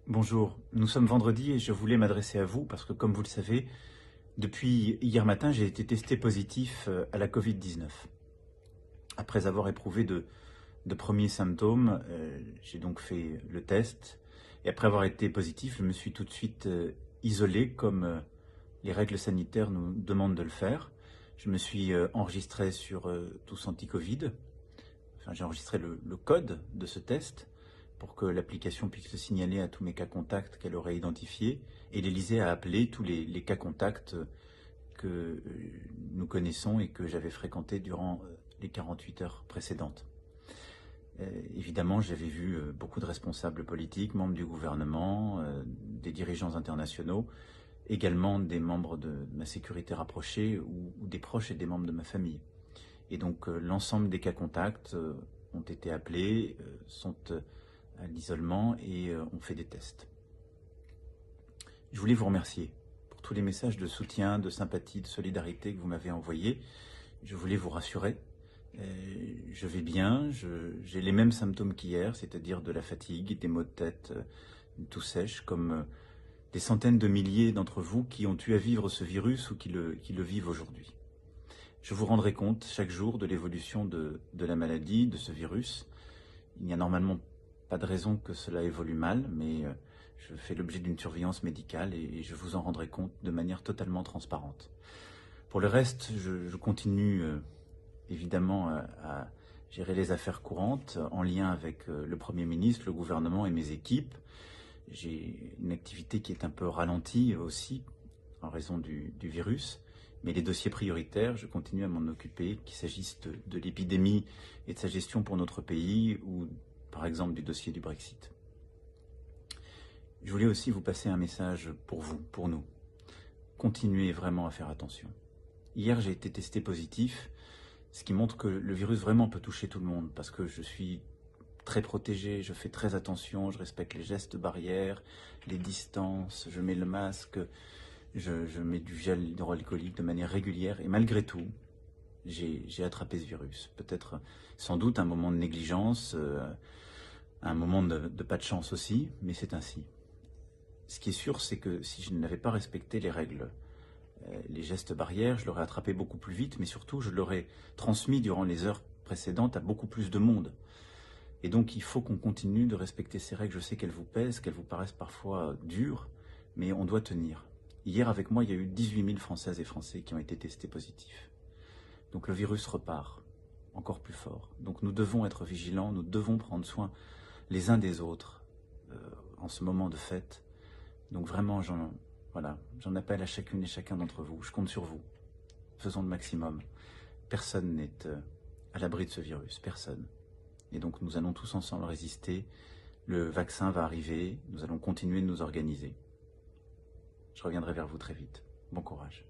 Bonjour, nous sommes vendredi et je voulais m'adresser à vous parce que, comme vous le savez, depuis hier matin, j'ai été testé positif à la Covid-19. Après avoir éprouvé de premiers symptômes, j'ai donc fait le test et après avoir été positif, je me suis tout de suite isolé comme les règles sanitaires nous demandent de le faire. Je me suis enregistré sur Tous Anti-Covid. Enfin, j'ai enregistré le code de ce test pour que l'application puisse le signaler à tous mes cas contacts qu'elle aurait identifiés, et l'Élysée a appelé tous les cas contacts que nous connaissons et que j'avais fréquentés durant les 48 heures précédentes. Évidemment, j'avais vu beaucoup de responsables politiques, membres du gouvernement, des dirigeants internationaux, également des membres de ma sécurité rapprochée ou des proches et des membres de ma famille. Et donc l'ensemble des cas contacts ont été appelés, sont à l'isolement et ont fait des tests. Je voulais vous remercier pour tous les messages de soutien, de sympathie, de solidarité que vous m'avez envoyés. Je voulais vous rassurer. Je vais bien, j'ai les mêmes symptômes qu'hier, c'est-à-dire de la fatigue, des maux de tête, tout sèche, comme des centaines de milliers d'entre vous qui ont eu à vivre ce virus ou qui le vivent aujourd'hui. Je vous rendrai compte chaque jour de l'évolution de la maladie, de ce virus. Il n'y a normalement pas de raison que cela évolue mal, mais je fais l'objet d'une surveillance médicale et je vous en rendrai compte de manière totalement transparente. Pour le reste, je continue évidemment à gérer les affaires courantes en lien avec le Premier ministre, le gouvernement et mes équipes. J'ai une activité qui est un peu ralentie aussi en raison du virus. Mais les dossiers prioritaires, je continue à m'en occuper, qu'il s'agisse de l'épidémie et de sa gestion pour notre pays ou par exemple du dossier du Brexit. Je voulais aussi vous passer un message pour vous, pour nous. Continuez vraiment à faire attention. Hier, j'ai été testé positif, ce qui montre que le virus vraiment peut toucher tout le monde parce que je suis très protégé, je fais très attention, je respecte les gestes barrières, les distances, je mets le masque, je mets du gel hydroalcoolique de manière régulière et malgré tout, j'ai attrapé ce virus. Peut-être, sans doute, un moment de négligence, un moment de pas de chance aussi, mais c'est ainsi. Ce qui est sûr, c'est que si je n'avais pas respecté les règles, les gestes barrières, je l'aurais attrapé beaucoup plus vite, mais surtout, je l'aurais transmis durant les heures précédentes à beaucoup plus de monde. Et donc, il faut qu'on continue de respecter ces règles. Je sais qu'elles vous pèsent, qu'elles vous paraissent parfois dures, mais on doit tenir. Hier, avec moi, il y a eu 18 000 Françaises et Français qui ont été testés positifs. Donc le virus repart, encore plus fort. Donc nous devons être vigilants, nous devons prendre soin les uns des autres en ce moment de fête. Donc vraiment, j'en appelle à chacune et chacun d'entre vous. Je compte sur vous. Faisons le maximum. Personne n'est à l'abri de ce virus, personne. Et donc nous allons tous ensemble résister. Le vaccin va arriver, nous allons continuer de nous organiser. Je reviendrai vers vous très vite. Bon courage.